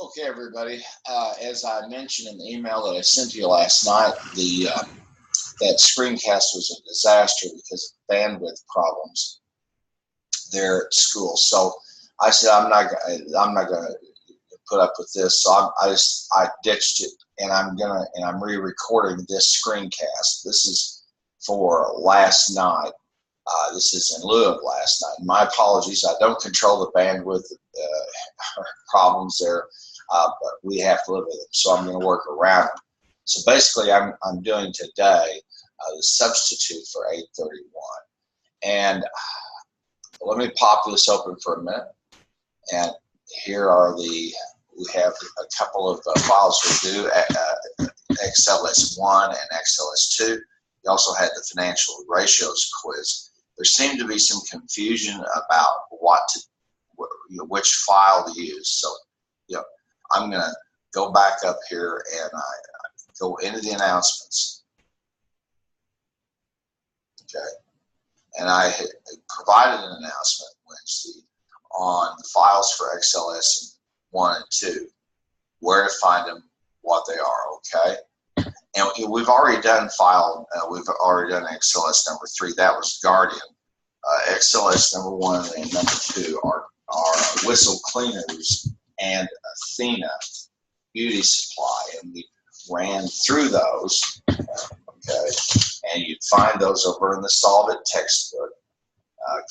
Okay, everybody. As I mentioned in the email that I sent to you last night, the that screencast was a disaster because of bandwidth problems there at school. So I said I'm not going to put up with this. So I ditched it, and I'm re-recording this screencast. This is for last night. This is in lieu of last night. My apologies. I don't control the bandwidth problems there, but we have to live with them. So I'm going to work around them. So basically, I'm doing today the substitute for 831. And let me pop this open for a minute. And here are we have a couple of files we do, XLS1 and XLS2. We also had the financial ratios quiz. There seemed to be some confusion about which file to use. So, I'm going to go back up here and I go into the announcements. Okay. And I provided an announcement Wednesday on the files for XLS 1 and 2, where to find them, what they are, okay? And we've already done we've already done XLS number 3. That was Guardian. XLS number 1 and number 2 are Whistle Cleaners and Athena Beauty Supply. And we ran through those, okay? And you'd find those over in the Solve It textbook.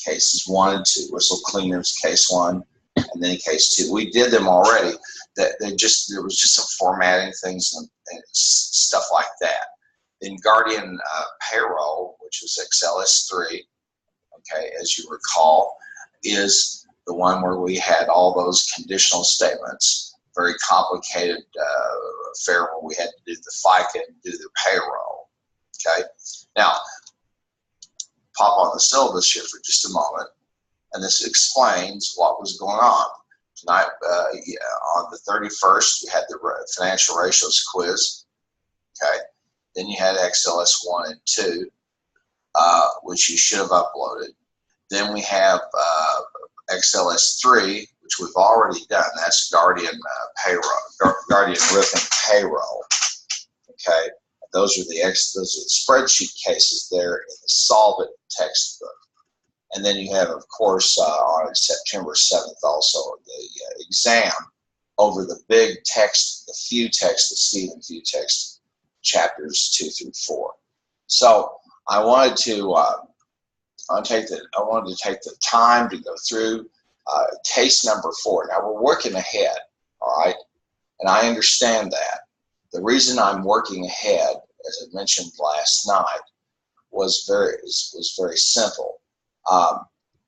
Cases 1 and 2, Whistle Cleaners, case 1, and then case 2. We did them already. There was just some formatting things and stuff like that. Then Guardian Payroll, which was XLS 3, okay, as you recall, is the one where we had all those conditional statements, very complicated affair where we had to do the FICA and do the payroll, okay? Now, pop on the syllabus here for just a moment, and this explains what was going on. Tonight, on the 31st, you had the financial ratios quiz, okay? Then you had XLS 1 and 2, which you should have uploaded. Then we have XLS 3, which we've already done. That's Guardian Payroll, Guardian Roofing Payroll, okay? Those are the spreadsheet cases there in the Solve It textbook. And then you have, of course, on September 7th also the exam over the big text, the Stephen Few text, chapters 2 through 4. So I wanted to take the time to go through case number 4. Now we're working ahead, all right, and I understand that. The reason I'm working ahead, as I mentioned last night, was very simple.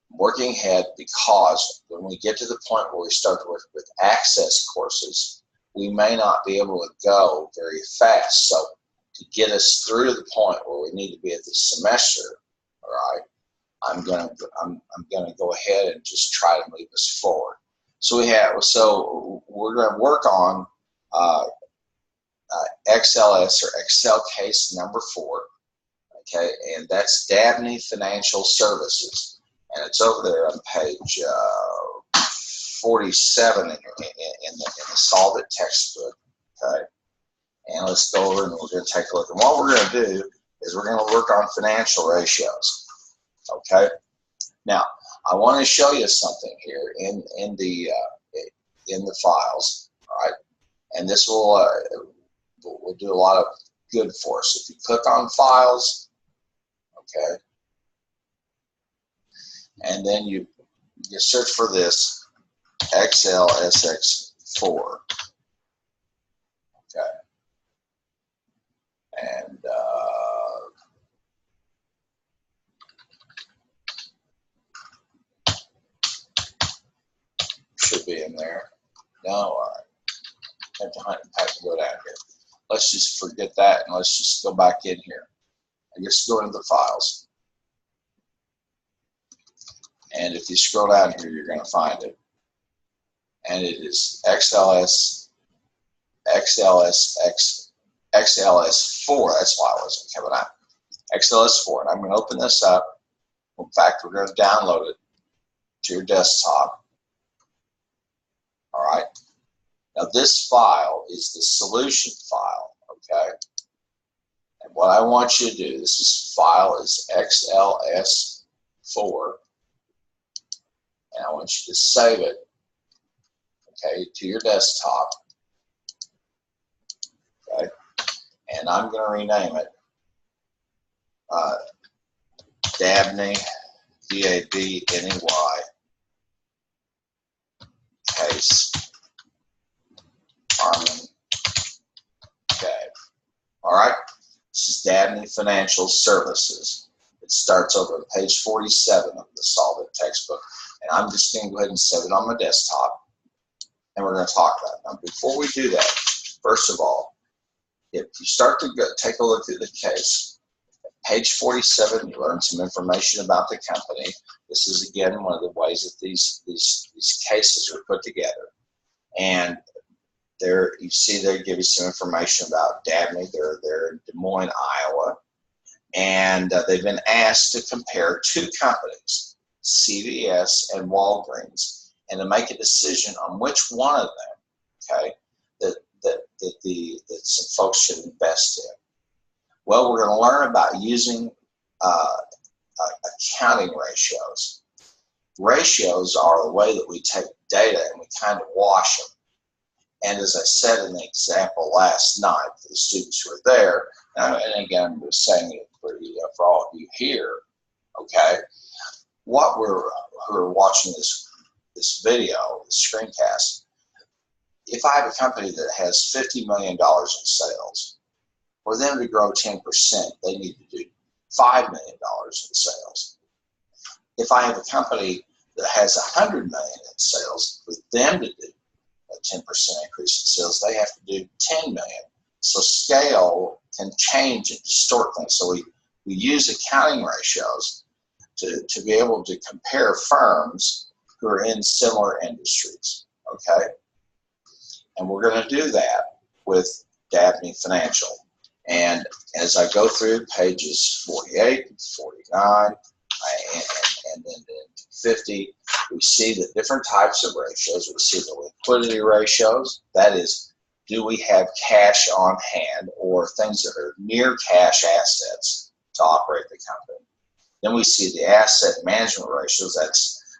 Working ahead because when we get to the point where we start to work with access courses, we may not be able to go very fast. So to get us through to the point where we need to be at this semester, all right, I'm gonna go ahead and just try to move us forward. So we're going to work on XLS or Excel case number 4, okay, and that's Dabney Financial Services, and it's over there on page 47 in the Solve It textbook, okay. And let's go over and we're going to take a look. And what we're going to do is we're going to work on financial ratios, okay. Now I want to show you something here in the files, all right, and this will do a lot of good for us. If you click on files, okay, and then you search for this XLSX4, okay, and should be in there. No, all right. Have to go down here. Let's just forget that and let's just go back in here. I guess go into the files. And if you scroll down here, you're going to find it. And it is XLS4. That's why I wasn't coming out. XLS4. And I'm going to open this up. In fact, we're going to download it to your desktop. All right. Now this file is the solution file, okay? And what I want you to do, file is XLS4, and I want you to save it, okay, to your desktop, okay? And I'm going to rename it Dabney, D-A-B-N-E-Y, case Armin. Okay. All right. This is Dabney Financial Services. It starts over on page 47 of the Solvent textbook. And I'm just going to go ahead and set it on my desktop. And we're going to talk about it. Now, before we do that, first of all, if you start to take a look at the case, page 47, you learn some information about the company. This is, again, one of the ways that these cases are put together. And there, you see they give you some information about Dabney. They're in Des Moines, Iowa. And they've been asked to compare two companies, CVS and Walgreens, and to make a decision on which one of them, okay, that some folks should invest in. Well, we're going to learn about using accounting ratios. Ratios are the way that we take data and we kind of wash them. And as I said in the example last night for the students who were there, and again, I'm just saying it for all of you here, okay, who are watching this video, this screencast, if I have a company that has $50 million in sales, for them to grow 10%, they need to do $5 million in sales. If I have a company that has $100 million in sales, for them to do a 10% increase in sales, they have to do $10 million. So scale can change and distort things. So we use accounting ratios to be able to compare firms who are in similar industries, okay? And we're going to do that with Dabney Financial. And as I go through pages 48, 49, and then 50, we see the different types of ratios. We see the liquidity ratios. That is, do we have cash on hand or things that are near cash assets to operate the company? Then we see the asset management ratios.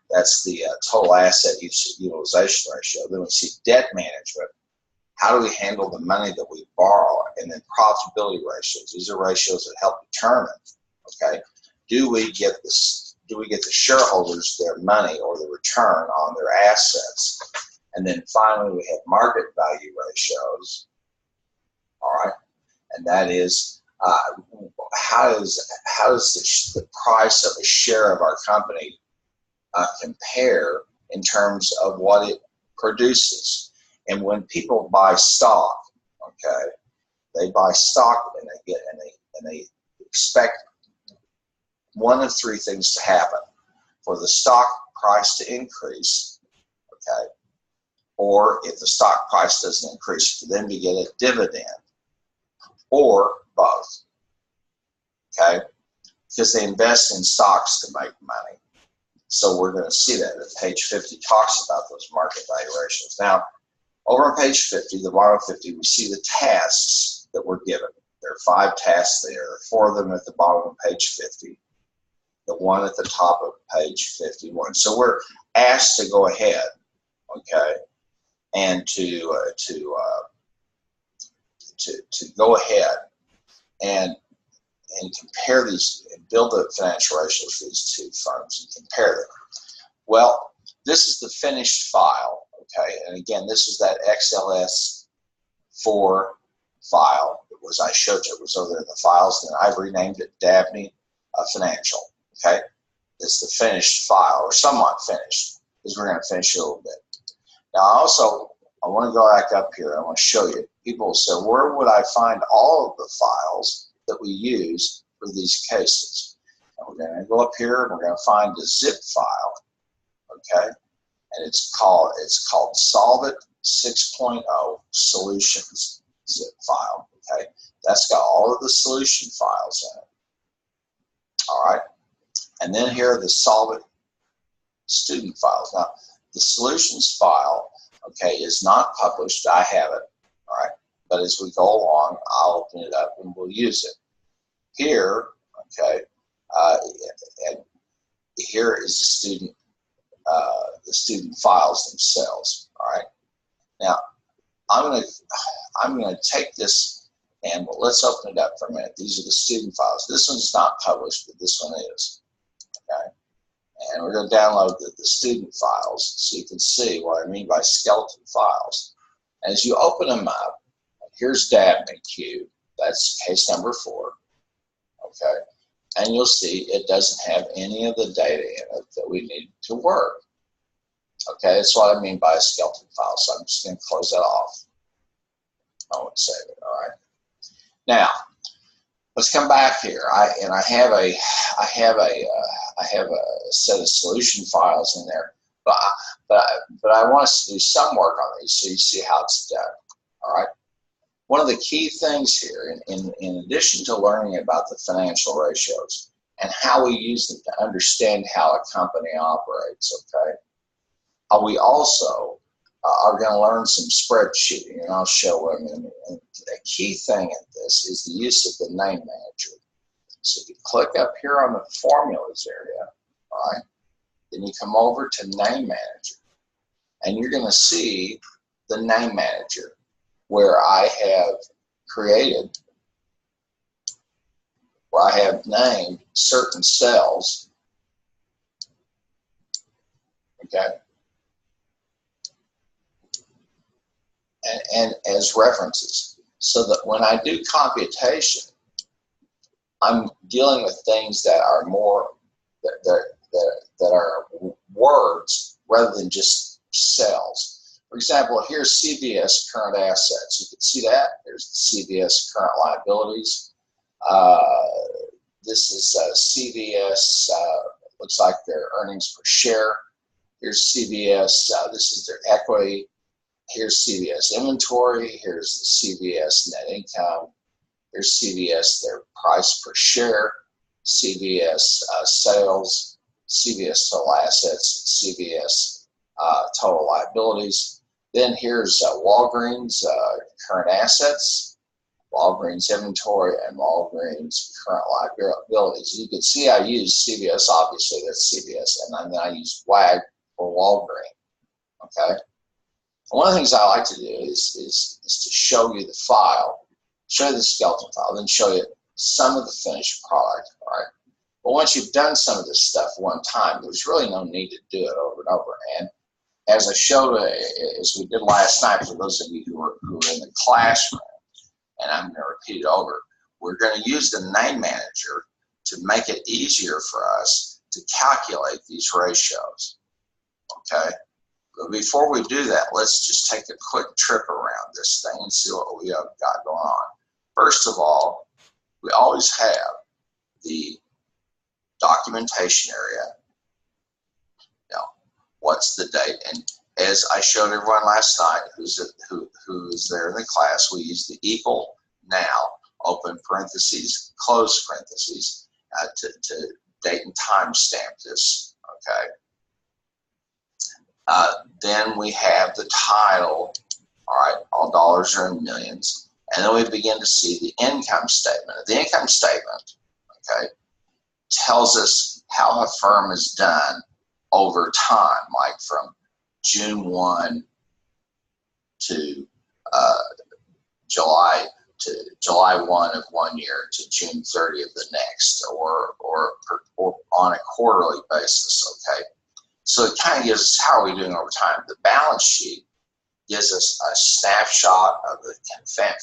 That's the total asset utilization ratio. Then we see debt management. How do we handle the money that we borrow? And then profitability ratios. These are ratios that help determine, okay, do we get the shareholders their money or the return on their assets? And then finally, we have market value ratios. All right, and that is how does the price of a share of our company compare in terms of what it produces? And when people buy stock, okay, they buy stock and they expect one of three things to happen: for the stock price to increase, okay, or if the stock price doesn't increase, for them to get a dividend, or both, okay, because they invest in stocks to make money. So we're going to see that. Page 50 talks about those market value ratios. Now, over on page 50, the bottom of 50, we see the tasks that were given. There are 5 tasks there, 4 of them at the bottom of page 50, the one at the top of page 51. So we're asked to go ahead, okay, and to go ahead and compare these, and build the financial ratios for these two firms and compare them. Well, this is the finished file, okay, and again, this is that XLS4 file. It was, I showed you, it was over there in the files, and I've renamed it Dabney Financial, okay? It's the finished file, or somewhat finished, because we're going to finish it a little bit. Now, I want to go back up here. I want to show you. People say, where would I find all of the files that we use for these cases? And we're going to go up here and we're going to find the zip file, okay? And it's called Solvent 6.0 Solutions zip file, okay? That's got all of the solution files in it. All right. And then here are the Solvent student files. Now, the solutions file okay, is not published. I have it, all right? But as we go along, I'll open it up and we'll use it. Here, okay, and here is the student files themselves, all right? Now, I'm gonna take this and let's open it up for a minute. These are the student files. This one's not published, but this one is, okay? And we're going to download the student files so you can see what I mean by skeleton files. As you open them up, here's DABNQ. That's case number 4. Okay, and you'll see it doesn't have any of the data in it that we need to work. Okay, that's what I mean by a skeleton file. So I'm just going to close that off. I won't save it. All right. Now, let's come back here. I have a set of solution files in there, but I want us to do some work on these so you see how it's done. All right. One of the key things here, in addition to learning about the financial ratios and how we use them to understand how a company operates, okay, we also are going to learn some spreadsheeting, and I'll show what I mean. And the key thing in this is the use of the name manager. So if you click up here on the formulas area, all right, then you come over to name manager, and you're going to see the name manager where I have created, where I have named certain cells, okay, and as references, so that when I do computation, I'm dealing with things that are more, that are words rather than just cells. For example, here's CVS current assets. You can see that. There's the CVS current liabilities. This is CVS, looks like their earnings per share. Here's CVS, this is their equity. Here's CVS inventory. Here's the CVS net income. Here's CVS, their price per share. CVS sales, CVS total assets, CVS total liabilities. Then here's Walgreens current assets, Walgreens inventory, and Walgreens current liabilities. You can see I use CVS, obviously that's CVS, and then I use WAG for Walgreens, okay? One of the things I like to do is to show you the file, show you the skeleton file, then show you some of the finished product, all right? But once you've done some of this stuff one time, there's really no need to do it over and over. And as I showed, as we did last night, for those of you who are in the classroom, and I'm going to repeat it over, we're going to use the name manager to make it easier for us to calculate these ratios, okay? But before we do that, let's just take a quick trip around this thing and see what we have got going on. First of all, we always have the documentation area. What's the date? And as I showed everyone last night, who's there in the class, we use the equal now, open parentheses, close parentheses, to date and time stamp this, okay? Then we have the title, all right, all dollars are in millions. And then we begin to see the income statement. The income statement, okay, tells us how a firm is done over time, like from June 1 to July 1 of one year to June 30 of the next, or on a quarterly basis, okay? So it kind of gives us how are we doing over time. The balance sheet gives us a snapshot of the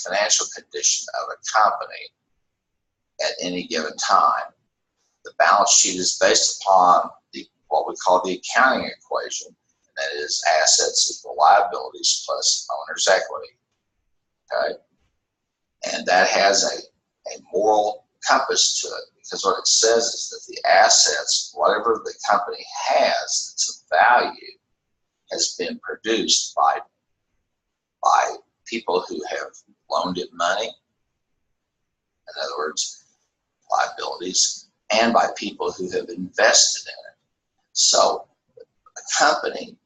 financial condition of a company at any given time. The balance sheet is based upon what we call the accounting equation, and that is assets equal liabilities plus owner's equity, okay? And that has a moral compass to it, because what it says is that the assets, whatever the company has that's of value, has been produced by people who have loaned it money, in other words, liabilities, and by people who have invested in it. So a company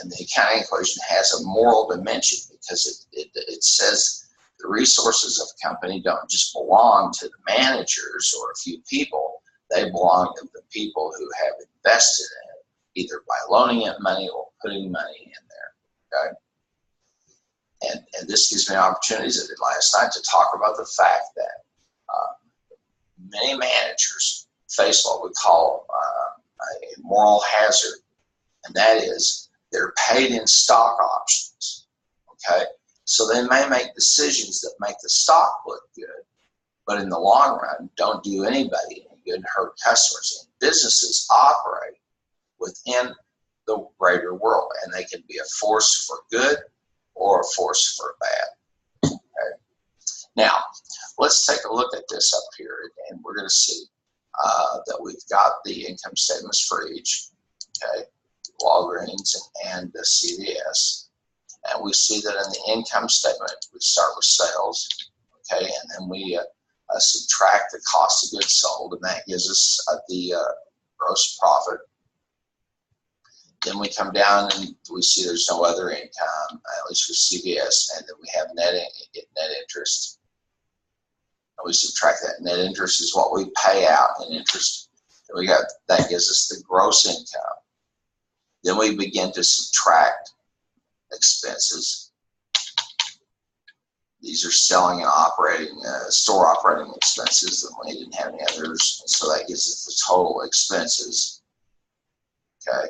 and the accounting equation has a moral dimension, because it says the resources of a company don't just belong to the managers or a few people. They belong to the people who have invested in it, either by loaning it money or putting money in there. Okay. And this gives me an opportunity, as I did last night, to talk about the fact that many managers face what we call a moral hazard, and that is they're paid in stock options. Okay, so they may make decisions that make the stock look good, but in the long run don't do anybody any good and hurt customers. And businesses operate within the greater world, and they can be a force for good or a force for bad. Okay. Now, let's take a look at this up here, and we're going to see that we've got the income statements for each, okay, Walgreens and the CVS. And we see that in the income statement, we start with sales, okay, and then we subtract the cost of goods sold, and that gives us the gross profit. Then we come down and we see there's no other income, at least for CVS, and then we have net interest. And we subtract that. Net interest is what we pay out in interest. And we got that gives us the gross income. Then we begin to subtract expenses. These are selling and operating, store operating expenses, and we didn't have any others. And so that gives us the total expenses. Okay.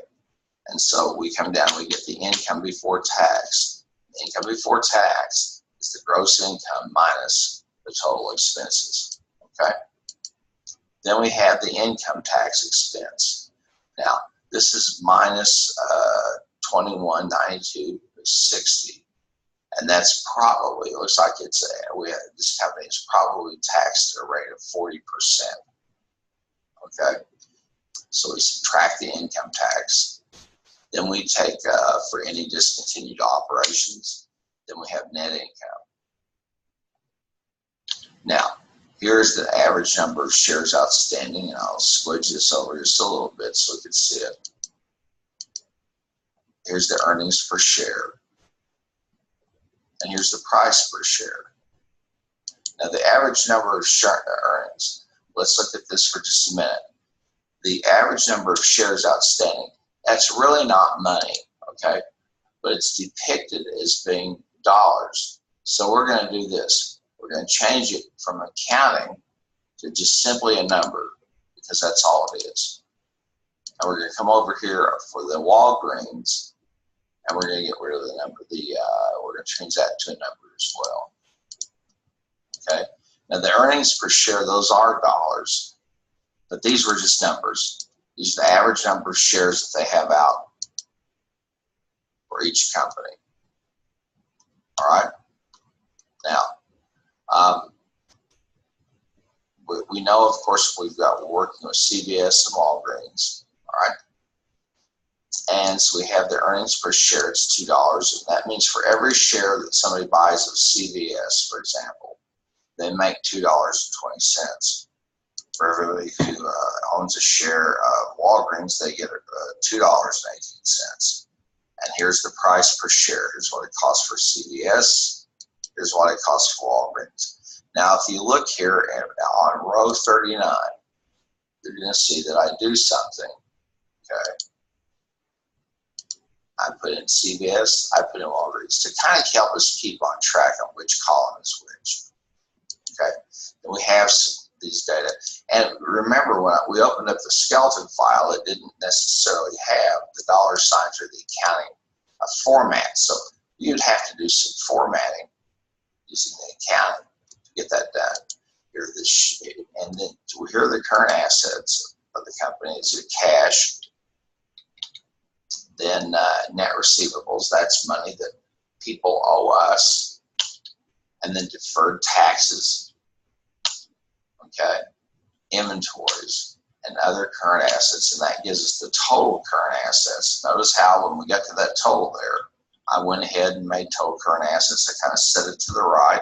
And so we come down, we get the income before tax. The income before tax is the gross income minus the total expenses. Okay. Then we have the income tax expense. Now, this is minus 2192, 60. And that's probably, it looks like it's, this company is probably taxed at a rate of 40%. Okay. So we subtract the income tax. Then we take for any discontinued operations. Then we have net income. Now, here's the average number of shares outstanding, and I'll squidge this over just a little bit so we can see it. Here's the earnings per share. And here's the price per share. Now, the average number of earnings, let's look at this for just a minute. The average number of shares outstanding, that's really not money, okay? But it's depicted as being dollars. So we're going to do this. We're going to change it from accounting to just simply a number, because that's all it is. And we're going to come over here for the Walgreens, and we're going to get rid of the number. We're going to change that to a number as well. Okay. Now the earnings per share, those are dollars, but these were just numbers. These are the average number of shares that they have out for each company. All right. Now, we know, of course, we're working with CVS and Walgreens. All right. And so we have the earnings per share, it's $2. And that means for every share that somebody buys of CVS, for example, they make $2.20. For everybody who owns a share of Walgreens, they get $2.18. And here's the price per share. Here's what it costs for CVS. Here's what it costs for Walgreens. Now, if you look here on row 39, you're going to see that I do something. Okay. I put in CVS, I put in Walgreens to kind of help us keep on track on which column is which. Okay. And we have these data. And remember, when we opened up the skeleton file, it didn't necessarily have the dollar signs or the accounting format. So you'd have to do some formatting using the accounting to get that done. Here, and then here are the current assets of the company. Is it cash? Then net receivables, that's money that people owe us. And then deferred taxes. Okay, inventories and other current assets, and that gives us the total current assets. Notice how when we got to that total there, I went ahead and made total current assets. I kind of set it to the right.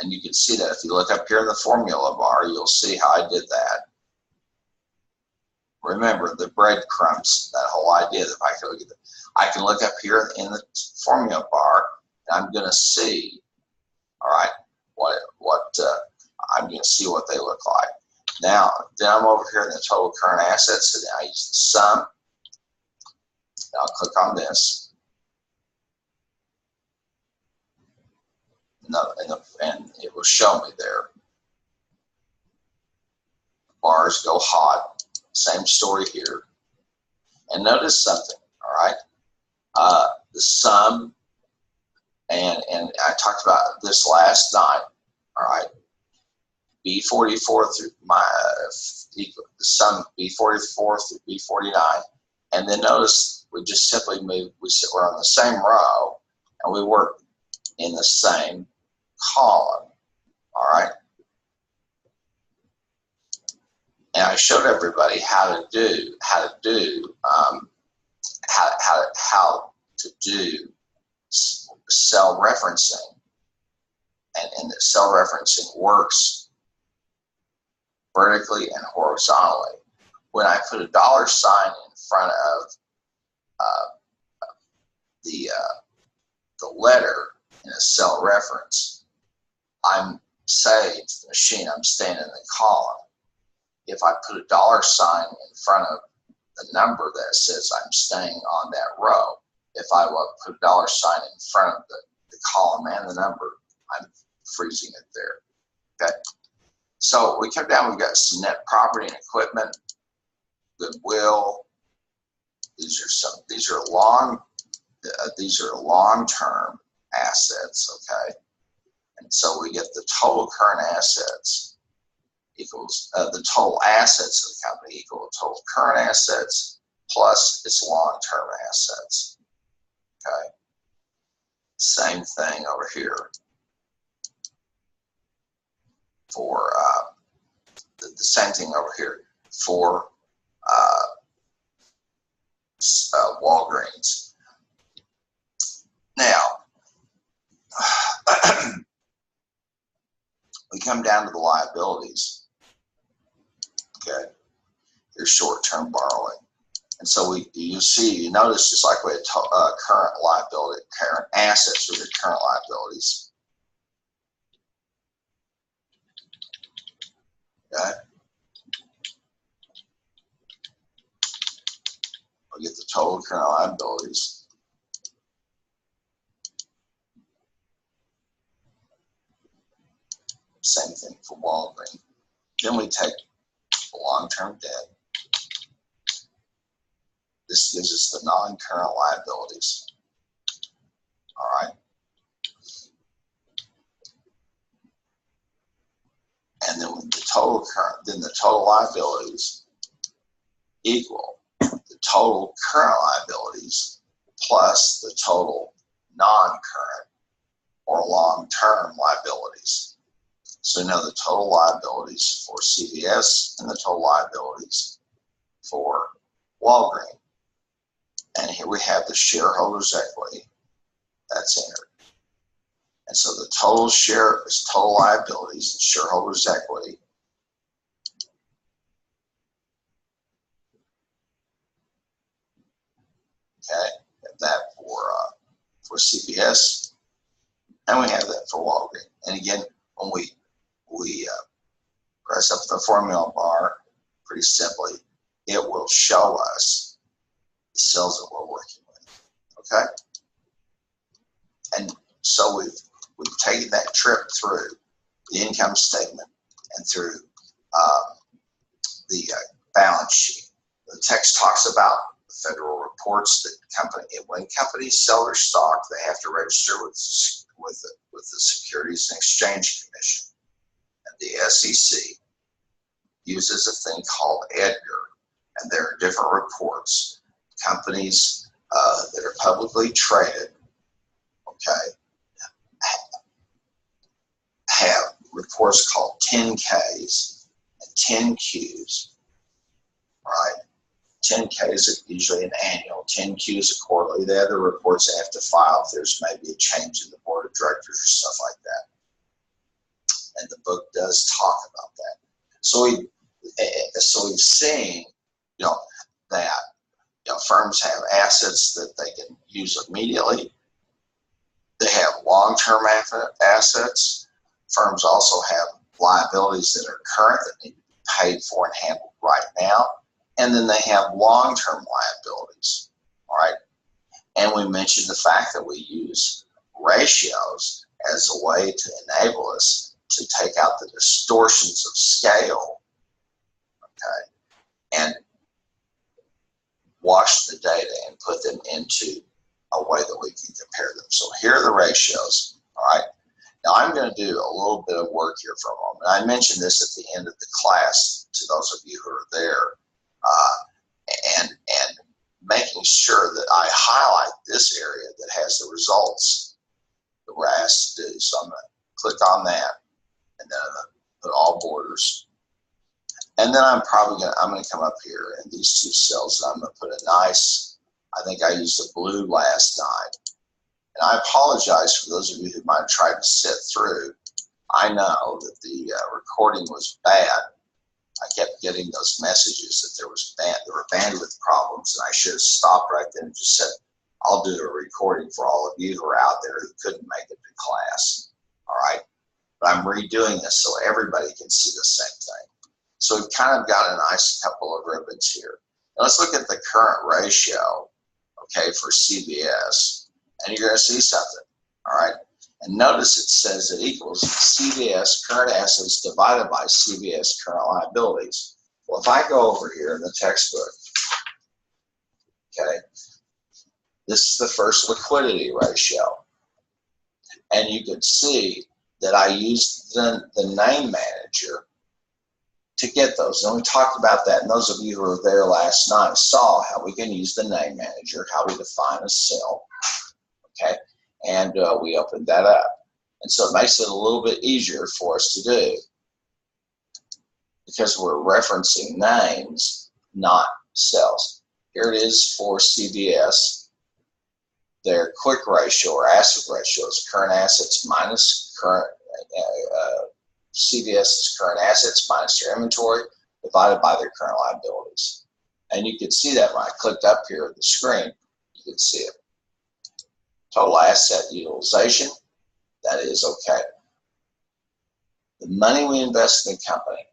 And you can see that if you look up here in the formula bar, you'll see how I did that. remember the breadcrumbs, that whole idea that I can look at I can look up here in the formula bar, and I'm going to see, all right, I'm going to see what they look like. Now, then I'm over here in the total current assets, and I use the sum. And I'll click on this. And it will show me there. Bars go hot. Same story here. And notice something, all right? The sum, and I talked about this last night, all right? B44 through the sum B44 through B49, and then notice we just simply move. We're on the same row, and we work in the same column. All right, and I showed everybody how to do cell referencing, and that cell referencing works vertically and horizontally. When I put a dollar sign in front of the letter in a cell reference, I'm saying to the machine I'm staying in the column. If I put a dollar sign in front of the number, that says I'm staying on that row. If I put a dollar sign in front of the column and the number, I'm freezing it there. Okay. So we come down, we've got some net property and equipment, goodwill. These are long-term assets, okay? And so we get the total current assets equals the total assets of the company equal to total current assets plus its long-term assets, okay? Same thing over here for the same thing over here for Walgreens. Now, we come down to the liabilities. Okay, here's short-term borrowing, and so you notice just like we had current liability, current assets are the current liabilities. Okay. We get the total current liabilities. Same thing for Walgreens. Then we take the long-term debt. This gives us the non-current liabilities. All right. And then the total liabilities equal the total current liabilities plus the total non-current or long-term liabilities. So now the total liabilities for CVS and the total liabilities for Walgreens. And here we have the shareholders' equity that's entered. And so the total share is total liabilities and shareholders' equity. Okay, have that for CVS, and we have that for Walgreens. And again, when we press up the formula bar, pretty simply, it will show us the cells that we're working with. Okay, and so we've taken that trip through the income statement and through the balance sheet. The text talks about the federal reports that when companies sell their stock, they have to register with the Securities and Exchange Commission. And the SEC uses a thing called EDGAR, and there are different reports. Companies that are publicly traded, okay, have reports called 10Ks and 10Qs, right? 10K is usually an annual, 10Q is a quarterly. The other reports they have to file if there's maybe a change in the board of directors or stuff like that. And the book does talk about that. So we've seen you know, that firms have assets that they can use immediately. They have long-term assets. Firms also have liabilities that are current that need to be paid for and handled right now. And then they have long-term liabilities, all right? And we mentioned the fact that we use ratios as a way to enable us to take out the distortions of scale, okay, and wash the data and put them into a way that we can compare them. So here are the ratios, all right? Now I'm going to do a little bit of work here for a moment. I mentioned this at the end of the class to those of you who are there, and making sure that I highlight this area that has the results that we're asked to do. So I'm going to click on that, and then I'm going to put all borders. And then I'm going to come up here in these two cells, and I'm going to put a nice, I think I used a blue last night. And I apologize for those of you who might have tried to sit through. I know that the recording was bad. I kept getting those messages that there were bandwidth problems, and I should have stopped right then and just said, I'll do a recording for all of you who are out there who couldn't make it to class, all right? But I'm redoing this so everybody can see the same thing. So we've kind of got a nice couple of ribbons here. Now let's look at the current ratio, okay, for CBS, and you're going to see something, all right? And notice it says it equals CBS current assets divided by CBS current liabilities. Well, if I go over here in the textbook, okay, this is the first liquidity ratio. And you can see that I used the name manager to get those. And we talked about that. And those of you who were there last night saw how we can use the name manager, how we define a cell, okay? And we opened that up. And so it makes it a little bit easier for us to do because we're referencing names, not cells. Here it is for CBS. Their quick ratio or asset ratio is current assets minus current CBS's current assets minus their inventory divided by their current liabilities. And you can see that when I clicked up here at the screen, you can see it. Total asset utilization, that is okay. The money we invest in the company,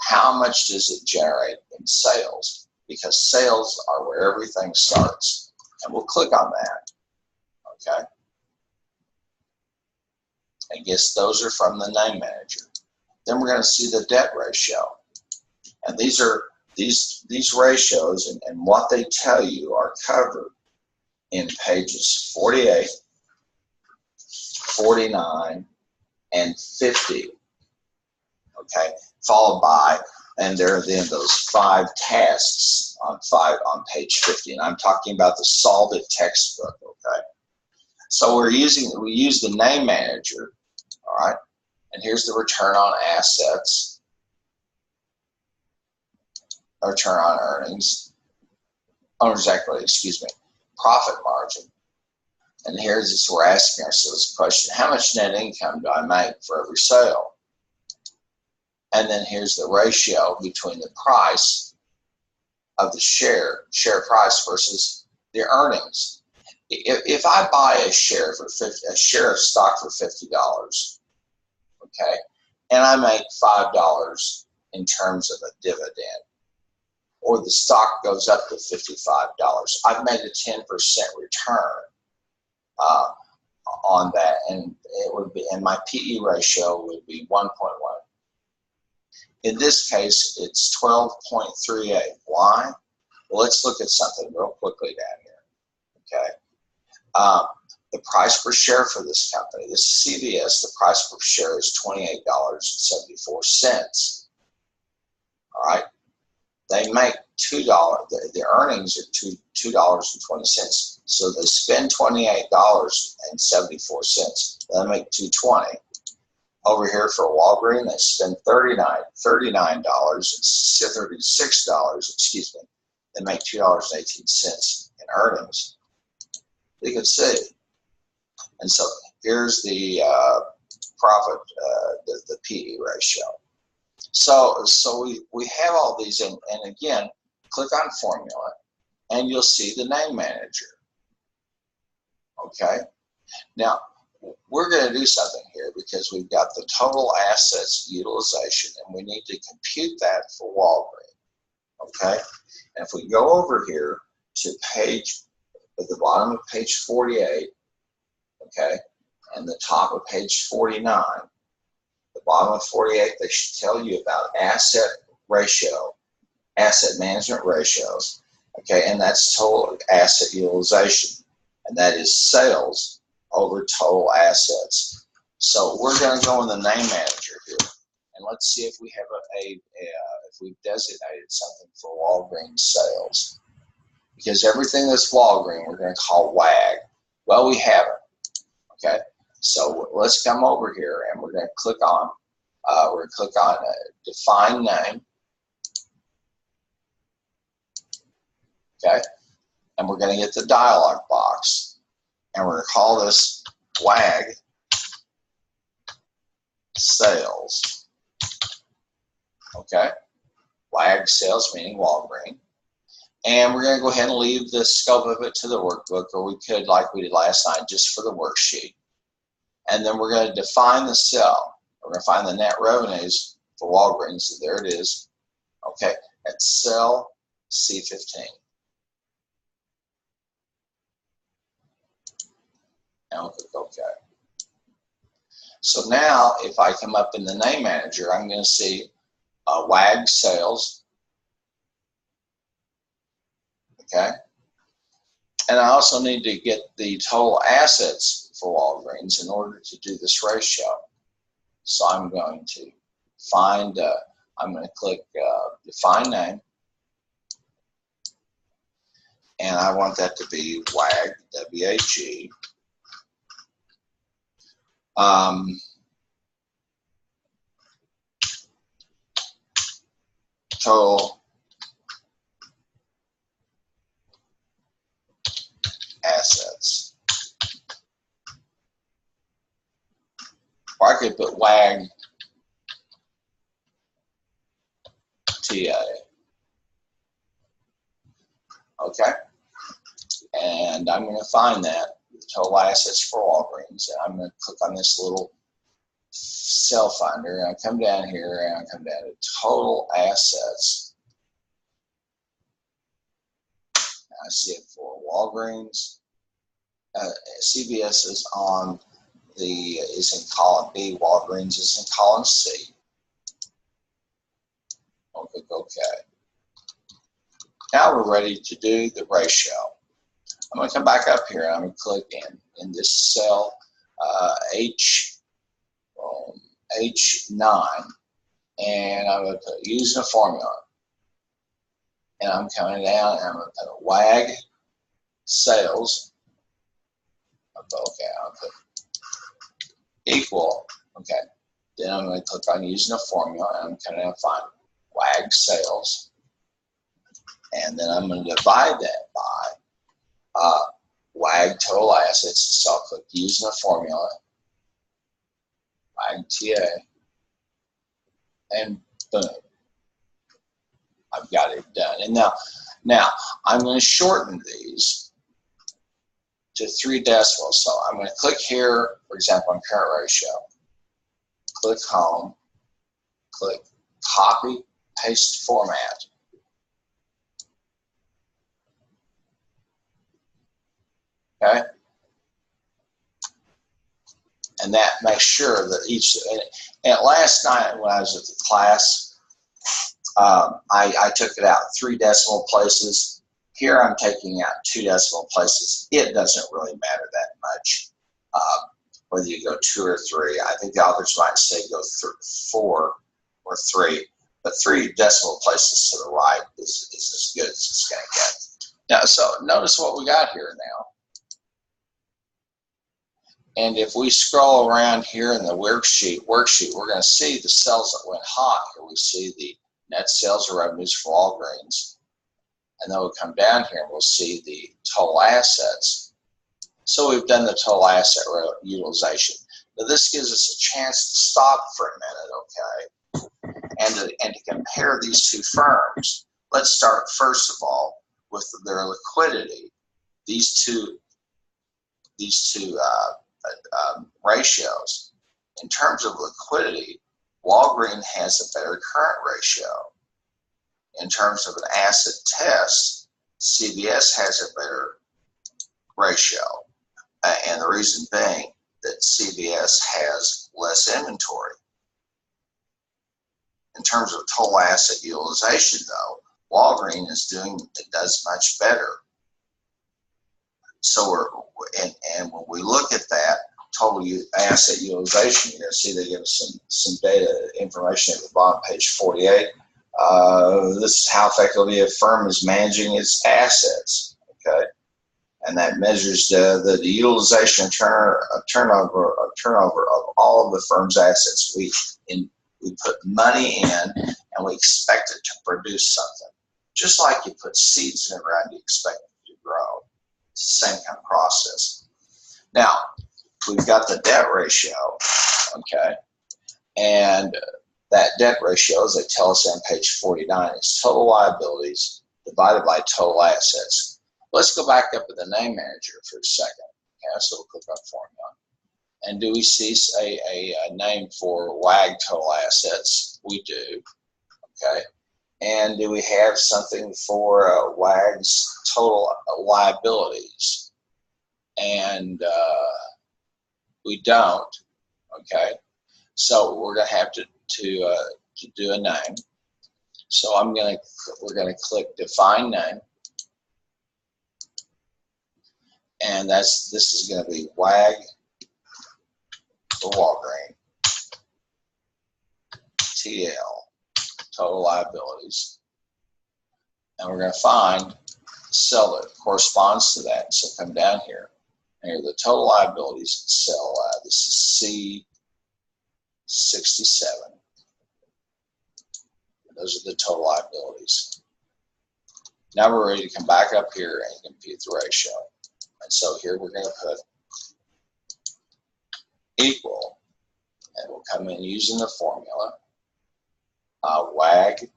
how much does it generate in sales? Because sales are where everything starts. And we'll click on that, okay? I guess those are from the name manager. Then we're going to see the debt ratio. And these are these ratios and what they tell you are covered in pages 48, 49, and 50, okay, followed by, and there are then those 5 tasks on page 50, and I'm talking about the Solve It textbook, okay. So we use the name manager, all right, and here's the return on assets, return on earnings, profit margin. And here's this, we're asking ourselves a question, how much net income do I make for every sale? And then here's the ratio between the price of the share price versus the earnings. If I buy a share of stock for $50, okay, and I make $5 in terms of a dividend, or the stock goes up to $55, I've made a 10% return on that, and it would be, and my PE ratio would be 1.1. In this case, it's 12.38. Why? Well, let's look at something real quickly down here. Okay, the price per share for this company, this is CBS. The price per share is $28.74. All right. They make $2. The earnings are $2.20. So they spend $28.74. They make $2.20. Over here for Walgreens, they spend $39.36. Excuse me. They make $2.18 in earnings. You can see. And so here's the profit, the PE ratio. So we have all these, and again, click on Formula, and you'll see the name manager. Okay, now we're going to do something here because we've got the total assets utilization, and we need to compute that for Walgreens. Okay, and if we go over here to page, at the bottom of page 48, okay, and the top of page 49, the bottom of 48, they should tell you about asset management ratios, okay, and that's total asset utilization, and that is sales over total assets. So we're going to go in the name manager here, and let's see if we have if we've designated something for Walgreens sales, because everything that's Walgreens we're going to call WAG. Well, we haven't. Okay, so let's come over here, and we're going to click on define name. Okay, and we're going to get the dialog box, and we're going to call this WAG sales. Okay, WAG sales meaning Walgreens, and we're going to go ahead and leave the scope of it to the workbook, or we could, like we did last night, just for the worksheet. And then we're going to define the cell. We're going to find the net revenues for Walgreens. So there it is. Okay, at cell C15. And we'll click OK. So now, if I come up in the name manager, I'm going to see WAG sales. Okay, and I also need to get the total assets for Walgreens in order to do this ratio. So I'm going to find, I'm going to click define name, and I want that to be WAG, W-A-G. Total assets. Or I could put WAG TA. Okay, and I'm going to find that total assets for Walgreens, and I'm going to click on this little cell finder, and I come down here and I come down to total assets. I see it for Walgreens. CVS is on is in column B. Walgreens is in column C. I'll click OK. Now we're ready to do the ratio. I'm going to come back up here and I'm going to click in this cell H9, and I'm going to put using a formula. And I'm coming down and I'm going to put WAG sales. Okay, I'll put equal. Okay, then I'm going to click on using a formula, and I'm coming down and find WAG sales. And then I'm going to divide that by WAG total assets. So I'll click using a formula, WAG TA, and boom. I've got it done. And now I'm going to shorten these to 3 decimals. So I'm going to click here, for example, on current ratio. Click home. Click copy, paste format. Okay? And that makes sure that each, and last night when I was at the class, I took it out 3 decimal places. Here I'm taking out 2 decimal places. It doesn't really matter that much whether you go 2 or 3. I think the authors might say go 4 or 3, but 3 decimal places to the right is as good as it's going to get. Now, so notice what we got here now. And if we scroll around here in the worksheet, we're going to see the cells that went hot. Here we see the net sales or revenues for Walgreens. And then we'll come down here and we'll see the total assets. So we've done the total asset utilization. Now this gives us a chance to stop for a minute, okay, and to compare these two firms. let's start first of all with their liquidity. These two ratios. In terms of liquidity, Walgreens has a better current ratio. In terms of an asset test, CVS has a better ratio. And the reason being that CVS has less inventory. In terms of total asset utilization, though, Walgreens does much better. So and when we look at that total asset utilization, you're going to see they give us some data information at the bottom, page 48. This is how effectively a firm is managing its assets. Okay, and that measures the utilization and turnover of all of the firm's assets. We put money in and we expect it to produce something. Just like you put seeds in the ground, you expect it to grow. It's the same kind of process. Now, we've got the debt ratio, okay? And that debt ratio, as they tell us on page 49, is total liabilities divided by total assets. Let's go back up to the name manager for a second. Okay, so we'll click on formula. And do we see a name for WAG total assets? We do, okay? And do we have something for WAG's total liabilities? And we don't, okay? So we're gonna have to do a name. So we're gonna click define name. And this is gonna be WAG for Walgreens, TL, total liabilities. And we're going to find the cell that corresponds to that. So come down here, and here are the total liabilities cell. This is C67. Those are the total liabilities. Now we're ready to come back up here and compute the ratio. And so here we're going to put equal, and we'll come in using the formula, WAG,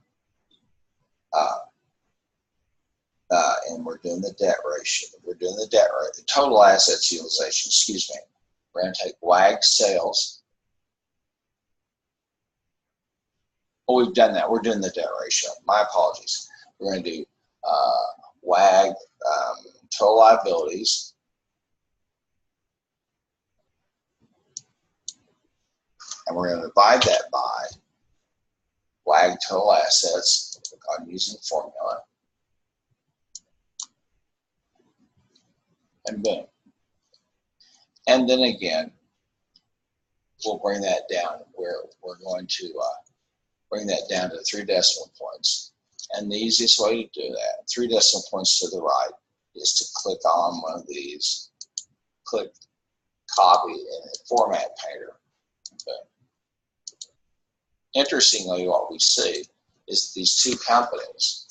and we're doing the debt ratio. We're doing the debt rate, the total assets utilization, excuse me. We're going to take WAG sales. Oh, we've done that. We're doing the debt ratio. My apologies. We're going to do WAG total liabilities. And we're going to divide that by WAG total assets. I'm using the formula. And boom. And then again, we'll bring that down where we're going to bring that down to 3 decimal points. And the easiest way to do that, 3 decimal points to the right, is to click on one of these, click copy in the format painter. Boom. Interestingly, what we see is these two companies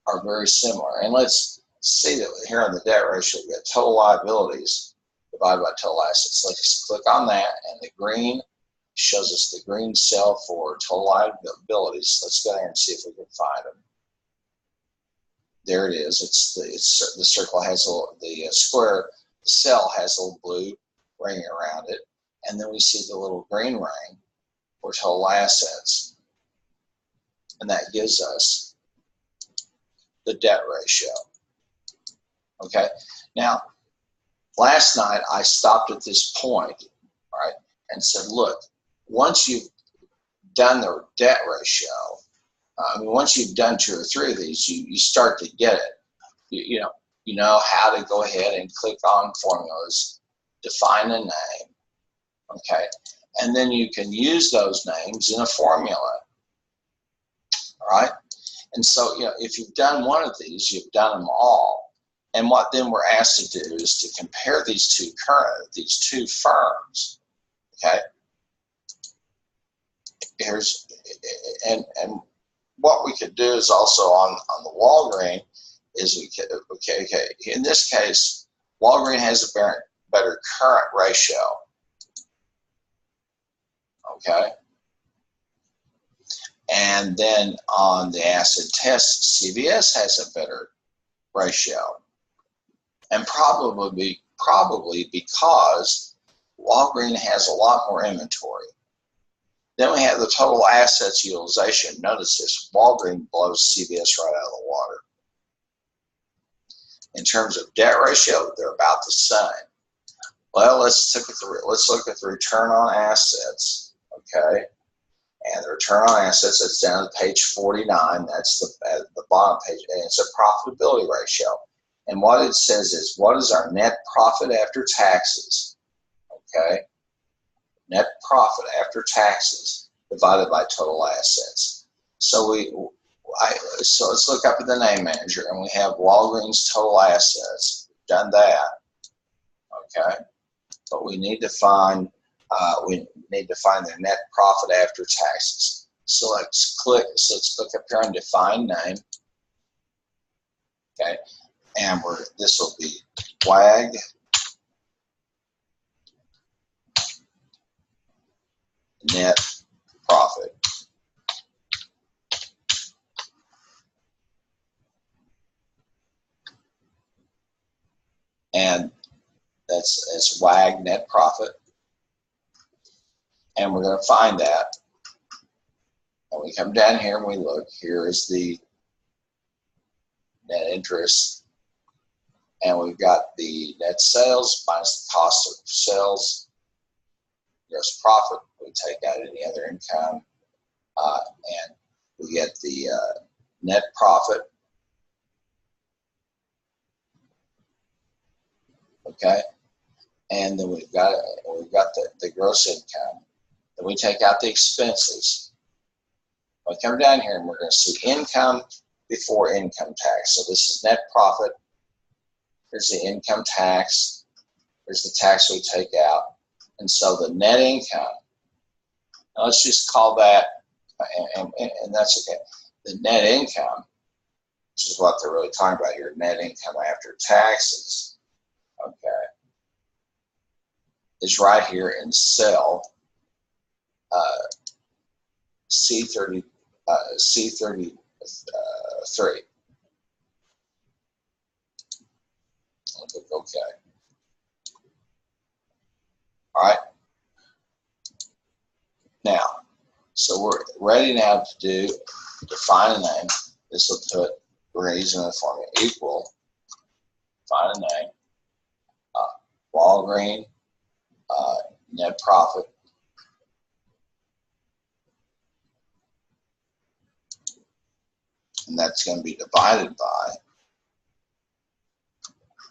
are very similar. And let's see that here on the debt ratio, we got total liabilities divided by total assets. Let's click on that, and the green shows us the green cell for total liabilities. Let's go ahead and see if we can find them. There it is. The circle has the square. The cell has a little blue ring around it, and then we see the little green ring for total assets, and that gives us the debt ratio. Okay, now last night I stopped at this point, right, and said, look, once you've done the debt ratio, once you've done 2 or 3 of these, you start to get it. You know how to go ahead and click on formulas, define a name, okay? And then you can use those names in a formula, all right? And so, if you've done one of these, you've done them all. And what then we're asked to do is to compare these two firms, okay? And what we could do is also on the Walgreens is we could, okay, in this case, Walgreens has a better current ratio. Okay, And then on the acid test, CVS has a better ratio. And probably because Walgreens has a lot more inventory. Then we have the total assets utilization. Notice this, Walgreens blows CVS right out of the water. In terms of debt ratio, they're about the same. Well, let's look at the return on assets, okay? And the return on assets, it's down to page 49. That's the bottom page, and it's a profitability ratio. And what it says is, what is our net profit after taxes, okay? Net profit after taxes divided by total assets. So let's look up at the name manager, and we have Walgreens total assets. We've done that, okay? But we need to find the net profit after taxes. So let's click up here on define name, okay? And this will be WAG net profit. And that's WAG net profit. And we're going to find that. And we come down here and we look. Here is the net interest. And we've got the net sales minus the cost of sales. Gross profit, we take out any other income. And we get the net profit. Okay. And then we've got the gross income. Then we take out the expenses. We come down here and we're going to see income before income tax. So this is net profit. Here's the income tax. Here's the tax we take out. And so the net income, now let's just call that, and that's okay. The net income, which is what they're really talking about here, net income after taxes, okay, is right here in cell C33. I'll click OK. All right. Now, so we're ready now to define a name. This will put, we're going to use the formula equal, define a name, Walgreens net profit, and that's going to be divided by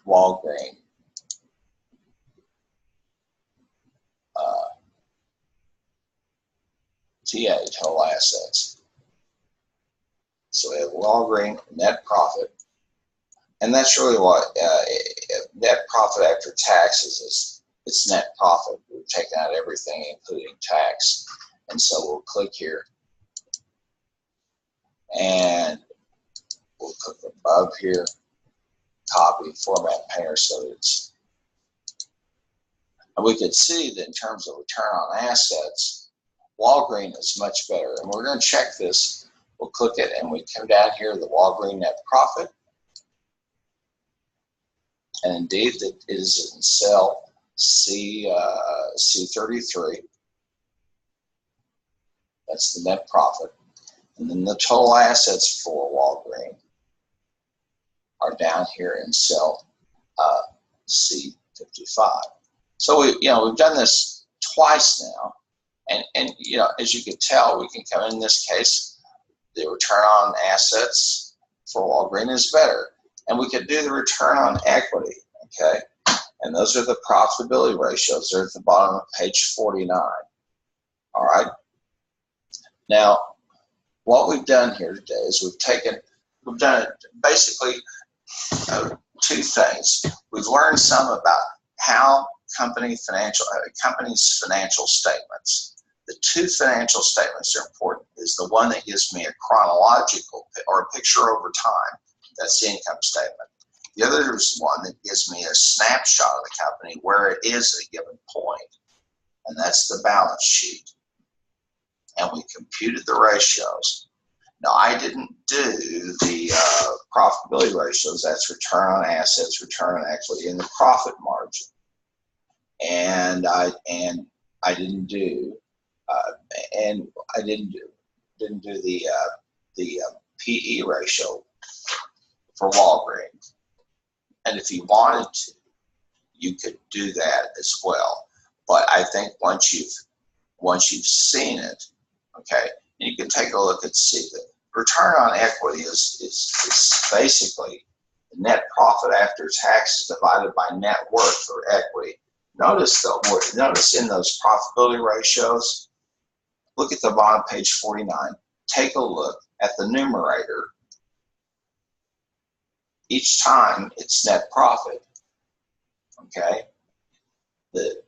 Walgreens TA, total assets. So we have Walgreens net profit, and that's really what net profit after taxes is. It's net profit. We've taken out everything, including tax. And so we'll click here, and we'll click above here, copy, format painter, so that it's, and we can see that in terms of return on assets, Walgreens is much better. And we're going to check this. We'll click it, and we come down here to the Walgreens net profit. And indeed, it is in cell C33. That's the net profit. And then the total assets for Walgreens are down here in cell C55. So we've done this twice now. And as you can tell, we can come in this case, the return on assets for Walgreens is better. And we could do the return on equity, okay? And those are the profitability ratios. They're at the bottom of page 49, all right? Now, what we've done here today is we've done basically two things. We've learned some about how companies' financial statements. The two financial statements are important. Is the one that gives me a chronological or a picture over time. That's the income statement. The other is one that gives me a snapshot of the company where it is at a given point, and that's the balance sheet. and we computed the ratios. Now, I didn't do the profitability ratios. That's return on assets, return on equity, and the profit margin. And I didn't do didn't do the PE ratio for Walgreens. And if you wanted to, you could do that as well. But I think once you've seen it, okay, you can take a look and see that return on equity is basically the net profit after tax divided by net worth or equity. Notice in those profitability ratios, look at the bottom, page 49. Take a look at the numerator. Each time it's net profit. Okay. The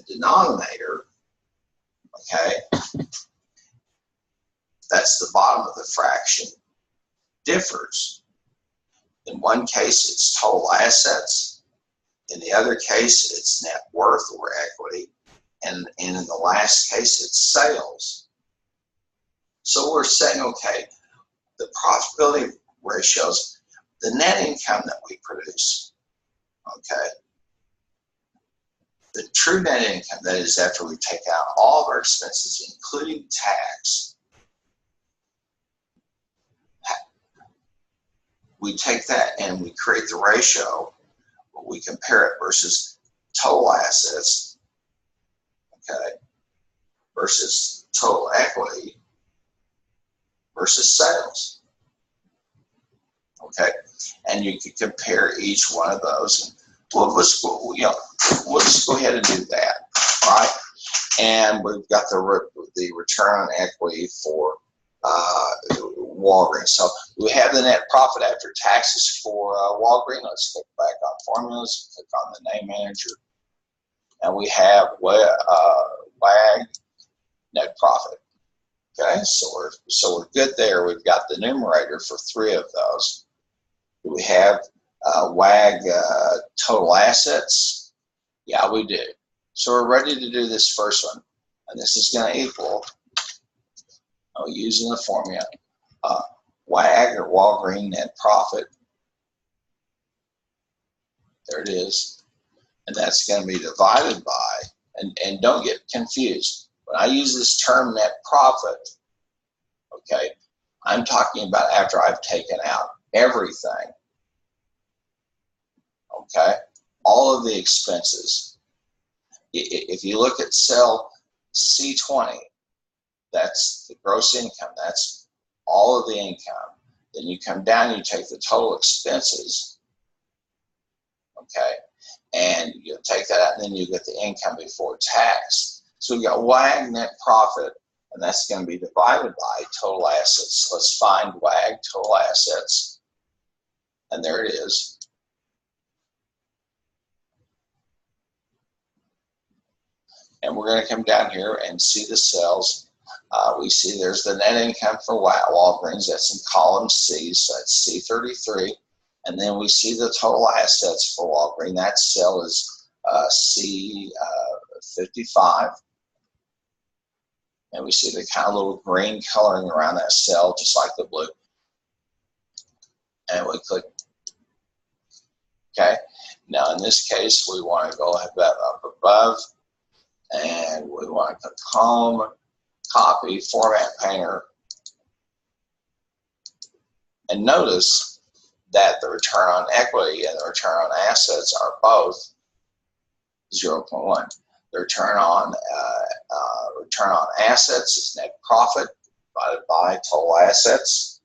denominator. Okay. That's the bottom of the fraction. Differs. In one case, it's total assets. In the other case, it's net worth or equity. And in the last case, it's sales. So we're saying, okay, the profitability ratios, the net income that we produce, okay, the true net income, that is after we take out all of our expenses, including tax, we take that and we create the ratio, we compare it versus total assets, okay, versus total equity versus sales, okay, and you can compare each one of those. Let's go ahead and do that, all right? And we've got the return on equity for Walgreens. So we have the net profit after taxes for Walgreens. Let's click back on formulas, click on the name manager, and we have WAG net profit. Okay, so we're good there. We've got the numerator for 3 of those. Do we have WAG total assets? Yeah, we do. So we're ready to do this first one, and this is going to equal, using the formula, WAG or Walgreens net profit. There it is. And that's going to be divided by, and don't get confused. When I use this term net profit, okay, I'm talking about after I've taken out everything, okay, all of the expenses. If you look at cell C20, that's the gross income, that's all of the income. Then you come down, you take the total expenses, okay, and you take that out, and then you get the income before tax. So we've got WAG net profit, and that's going to be divided by total assets. So let's find WAG total assets, and there it is. And we're going to come down here and see the cells. We see there's the net income for Walgreens. That's in column C, so that's C33. And then we see the total assets for Walgreens. That cell is C55. And we see the kind of little green coloring around that cell, just like the blue. And we click. Okay. Now, in this case, we want to go up above. And we want to click Home, Copy, Format Painter. And notice that the return on equity and the return on assets are both 0.1. The return on assets is net profit divided by total assets.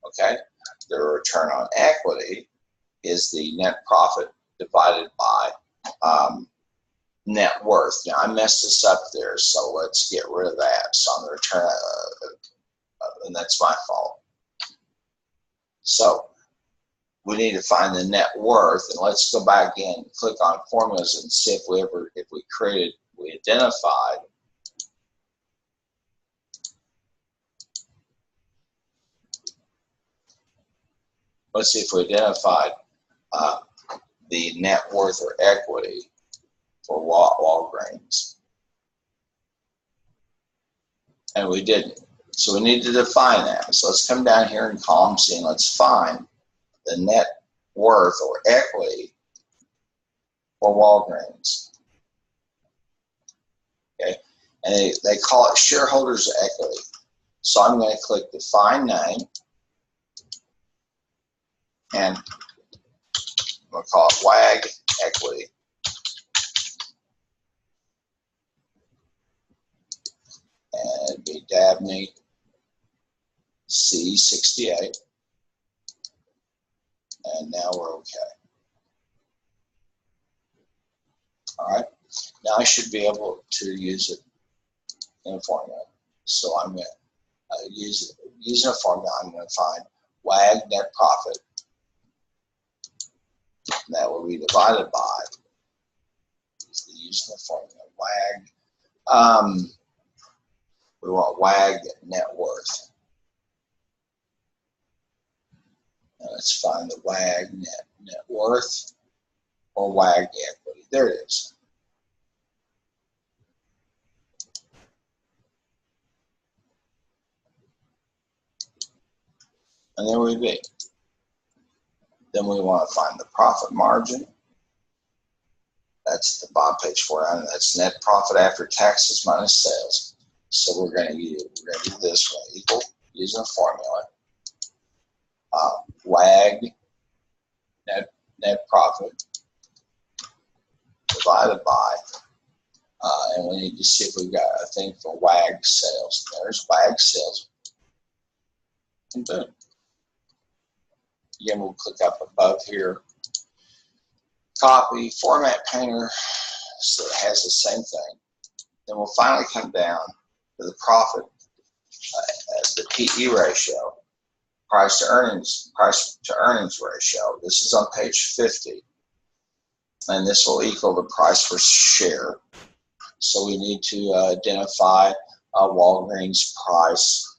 Okay. The return on equity is the net profit divided by net worth. Now, I messed this up there, so let's get rid of that. So on the return, and that's my fault. So we need to find the net worth, and let's go back in, click on formulas, and see if we identified let's see if we identified the net worth or equity for Walgreens. and we didn't. So we need to define that. So let's come down here in column C and let's find the net worth or equity for Walgreens. Okay, and they call it shareholders' equity. So I'm going to click define name, and I'm going to call it WAG equity. And it'd be Dabney C68. And now we're okay. All right. Now I should be able to use it in a formula. So I'm going to using a formula. I'm going to find WAG net profit. And that will be divided by using the formula WAG. We want WAG net worth. Now let's find the WAG net worth or WAG equity. There it is. And there we be. Then we want to find the profit margin. That's the bottom page 49. That's net profit after taxes minus sales. So we're going to do this one equal using a formula. WAG net profit divided by, and we need to see if we've got a thing for WAG sales. There's WAG sales. And boom. Again, we'll click up above here. Copy, format painter, so it has the same thing. Then we'll finally come down to the profit as the PE ratio, price to earnings ratio. This is on page 50. And this will equal the price per share. So we need to identify Walgreens price.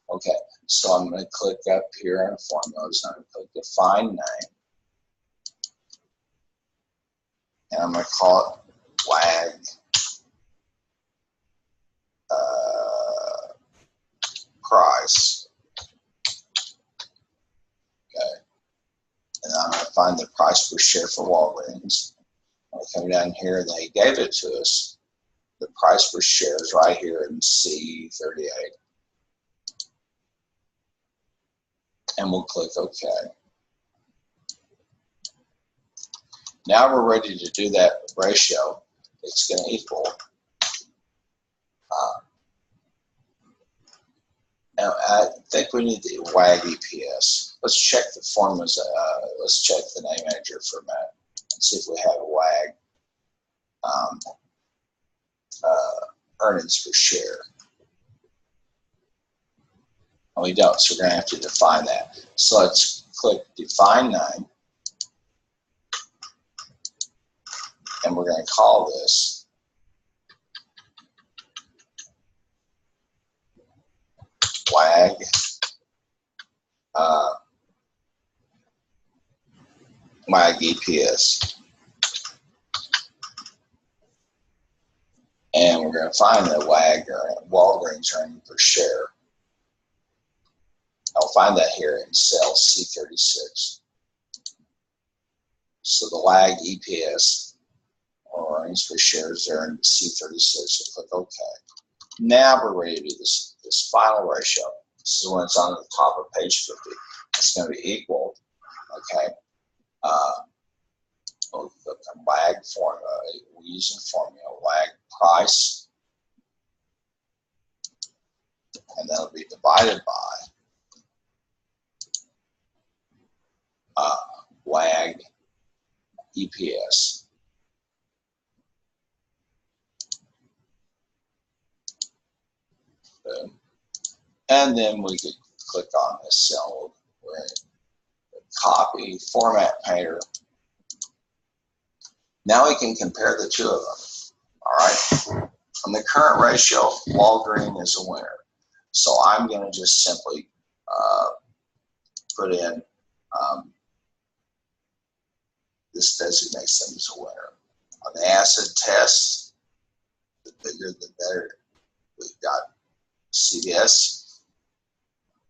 Okay, so I'm going to click up here on formulas. I'm going to click define name. And I'm going to call it WAG price. Okay. And I'm going to find the price per share for Walgreens. I'm going to come down here and they gave it to us. The price per share is right here in C38. And we'll click OK. Now we're ready to do that ratio. It's going to equal. Now I think we need the WAG EPS. Let's check the formulas. Let's check the name manager for a minute and see if we have a WAG earnings per share. And we don't, so we're going to have to define that. So let's click define name. And we're going to call this WAG WAG EPS. And we're going to find the WAG or Walgreens earnings per share. I'll find that here in cell C36. So the WAG EPS or earnings per share is there in C36. So click OK. Now we're ready to do this final ratio. This is when it's on the top of page 50. It's going to be equal. Okay. We'll click on WAG formula. We're using formula WAG price, and that'll be divided by WAG EPS. Boom. And then we could click on this cell. We're in copy, format painter. Now we can compare the two of them. All right. On the current ratio, Walgreens is a winner. So I'm going to just simply put in this designates them as a winner. On the acid test, the bigger the better. We've got CVS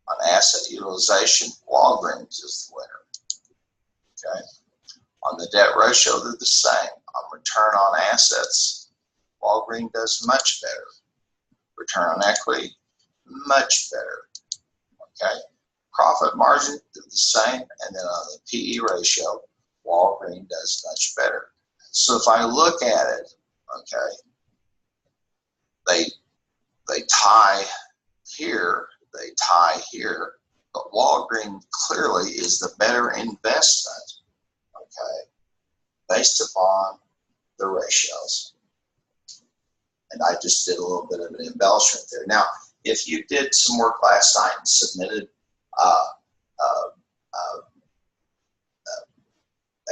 on asset utilization, Walgreens is the winner. Okay. On the debt ratio, they're the same. On return on assets, Walgreens does much better. Return on equity, much better. Okay. Profit margin, they're the same. And then on the PE ratio, Walgreens does much better. So if I look at it, okay, they tie here, they tie here, but Walgreens clearly is the better investment, okay, based upon the ratios. And I just did a little bit of an embellishment there. Now, if you did some work last night and submitted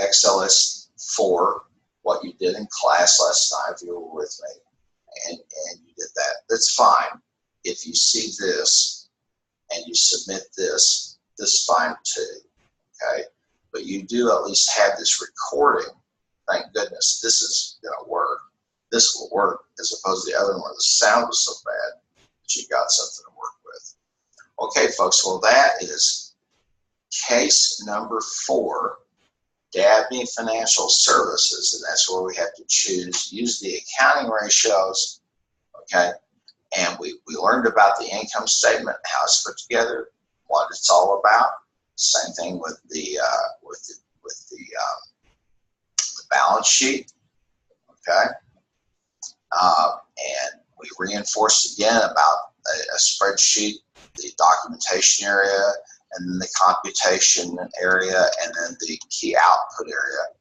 XLS for what you did in class last night, if you were with me, and you did that, that's fine. If you see this and you submit this, this is fine too, okay? But you do at least have this recording. Thank goodness this is gonna work. This will work as opposed to the other one where the sound was so bad that you got something to work with. Okay, folks, well that is case number 4, Dabney Financial Services, and that's where we have to use the accounting ratios, okay? And we learned about the income statement, how it's put together, what it's all about. Same thing with the balance sheet, okay? And we reinforced again about a spreadsheet, the documentation area, and then the computation area, and then the key output area.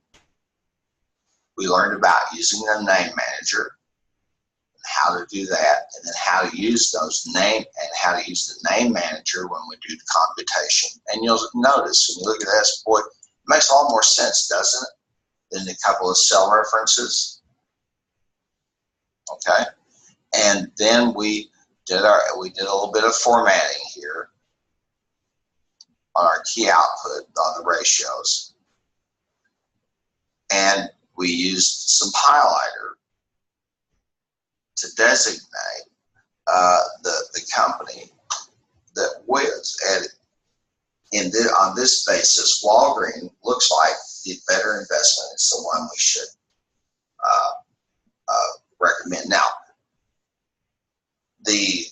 We learned about using the name manager, and how to do that, and then how to use those how to use the name manager when we do the computation. And you'll notice when you look at this, boy, it makes a lot more sense, doesn't it, than a couple of cell references. Okay, and then we did a little bit of formatting here on our key output on the ratios, and we used some highlighter to designate the company that was added. On this basis, Walgreens looks like the better investment. It's the one we should recommend. Now, the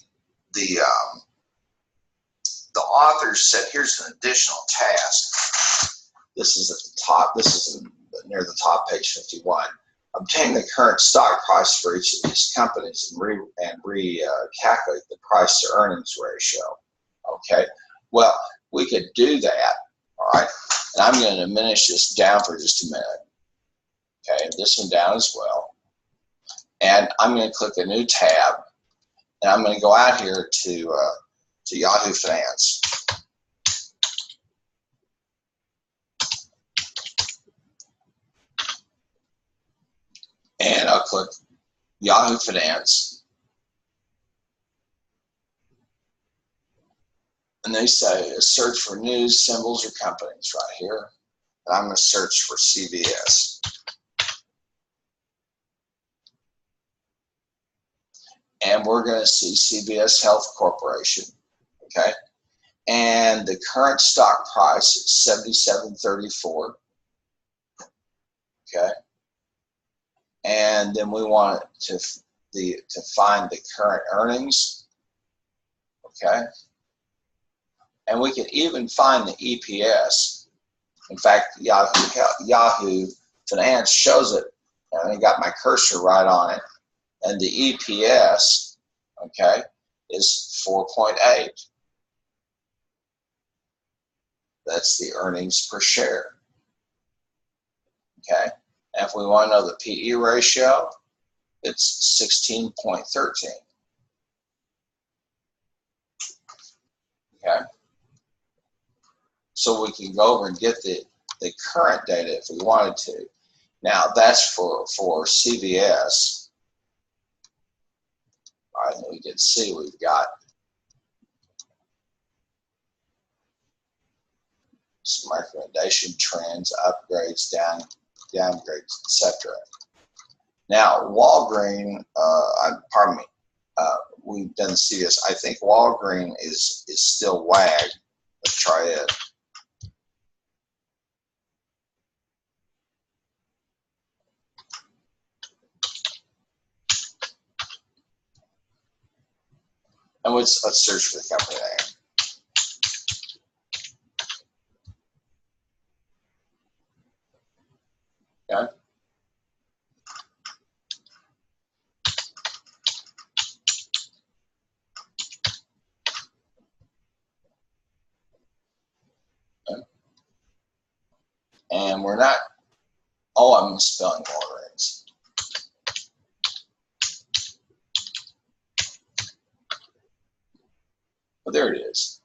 authors said, here's an additional task. This is at the top. This is near the top, page 51. Obtain the current stock price for each of these companies and recalculate the price to earnings ratio. Okay. Well, we could do that. All right. And I'm going to diminish this down for just a minute. Okay. And this one down as well. And I'm going to click a new tab, and I'm going to go out here to Yahoo Finance. And I'll click Yahoo Finance. And they say search for news, symbols, or companies right here. And I'm going to search for CVS. And we're going to see CVS Health Corporation, okay? And the current stock price is $77.34, okay? And then we want to find the current earnings, okay? And we can even find the EPS. In fact, Yahoo Finance shows it, and I got my cursor right on it. And the EPS, okay, is 4.8. That's the earnings per share. Okay, and if we want to know the PE ratio, it's 16.13. Okay, so we can go over and get the current data if we wanted to. Now that's for CVS. All right, and we can see we've got some recommendation trends, upgrades, downgrades, etc. Now, Walgreens, we've done CVS. I think Walgreen is still WAG. Let's try it. And let's search for the company name. Okay. And we're not, oh, I'm misspelling Walgreens. But there it is.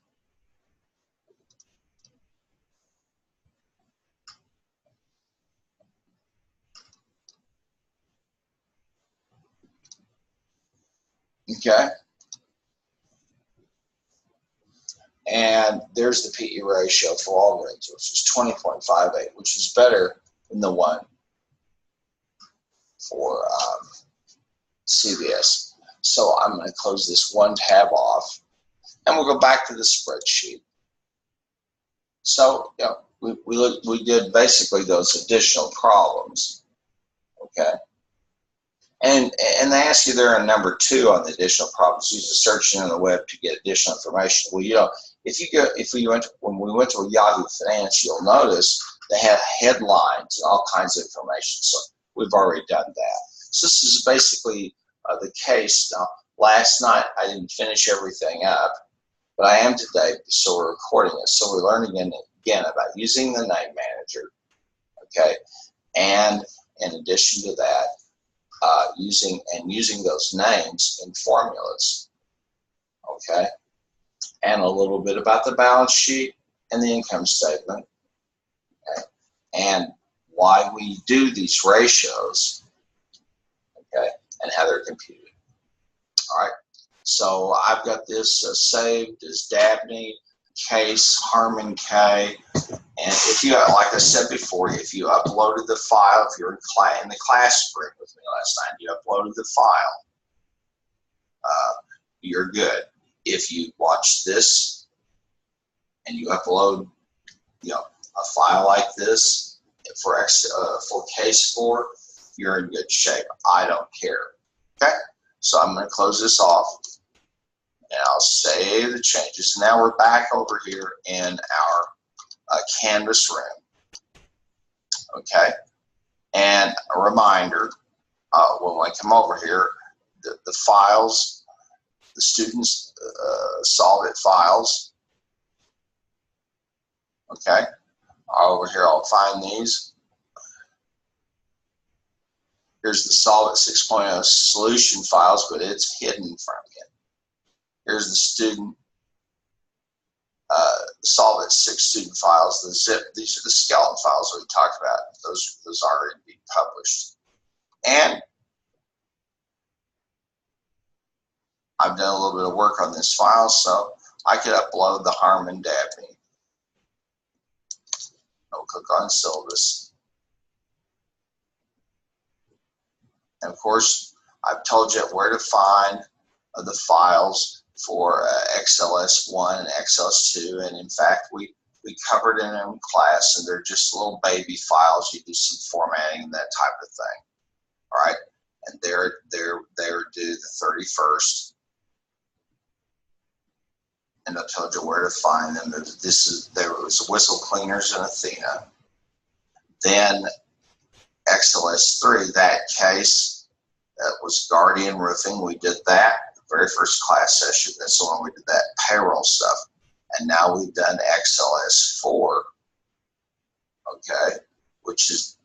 Okay. And there's the PE ratio for Walgreens, which is 20.58, which is better than the one for CVS. So I'm going to close this one tab off, and we'll go back to the spreadsheet. So, you know, we did basically those additional problems, okay? And they ask you there in number 2 on the additional problems, use the search engine on the web to get additional information. Well, you know, when we went to Yahoo Finance, you'll notice they have headlines and all kinds of information. So we've already done that. So this is basically the case. Now, last night I didn't finish everything up, but I am today, so we're recording it. So we're learning again about using the name manager, okay? And in addition to that, using those names in formulas, okay? And a little bit about the balance sheet and the income statement, okay? And why we do these ratios, okay? And how they're computed. All right. So I've got this saved as Dabney Case Harmon K. And if you, like I said before, if you uploaded the file, if you're in the class room with me last night, you uploaded the file, you're good. If you watch this and you upload, you know, a file like this for case 4, you're in good shape. I don't care. Okay, so I'm going to close this off, and I'll save the changes. Now we're back over here in our Canvas room. Okay, and a reminder, when I come over here, the files, the students solve it files. Okay, over here I'll find these. Here's the Solve It 6.0 solution files, but it's hidden from you. Here's the student Solve It 6 student files, the zip. These are the skeleton files we talked about. Those are already being published. And I've done a little bit of work on this file, so I could upload the Harmon Dabney. I'll click on syllabus. And of course, I've told you where to find the files for XLS1 and XLS2, and in fact, we covered it in class, and they're just little baby files. You do some formatting and that type of thing. All right, and they're due the 31st. And I told you where to find them. There was Whistle Cleaners in Athena. Then XLS3, that case, that was Guardian Roofing. We did that the very first class session. That's the one we did that payroll stuff. And now we've done XLS4, okay, which is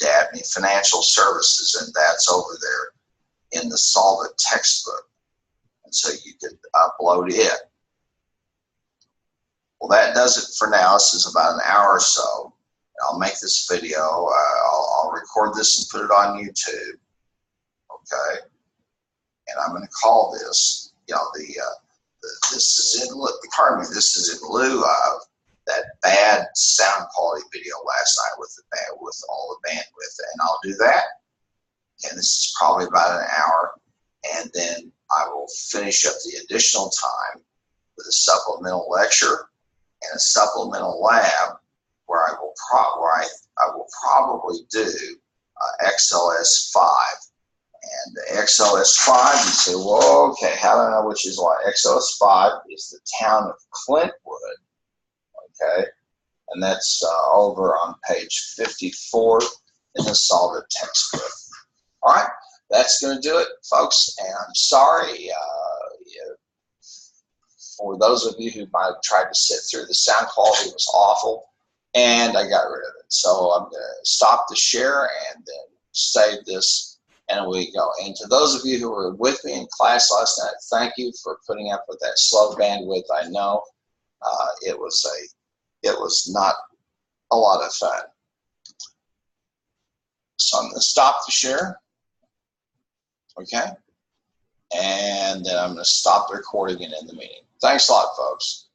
Dabney Financial Services, and that's over there in the Solve It textbook. And so you could upload it. Well, that does it for now. This is about an hour or so. I'll make this video. I'll record this and put it on YouTube. Okay, and I'm going to call this, you know, this is in lieu of that bad sound quality video last night with all the bandwidth, and I'll do that. And this is probably about an hour, and then I will finish up the additional time with a supplemental lecture and a supplemental lab where I will probably do XLS 5. And the XLS 5, you say, well, okay, how do I know which is what? XLS 5 is the town of Clintwood, okay? And that's over on page 54 in the solid textbook. All right, that's going to do it, folks. And I'm sorry for those of you who might have tried to sit through. The sound quality was awful, and I got rid of it. So I'm going to stop the share and then save this, and we go. And to those of you who were with me in class last night, thank you for putting up with that slow bandwidth. I know it was not a lot of fun. So I'm going to stop the share, okay? And then I'm going to stop the recording and end the meeting. Thanks a lot, folks.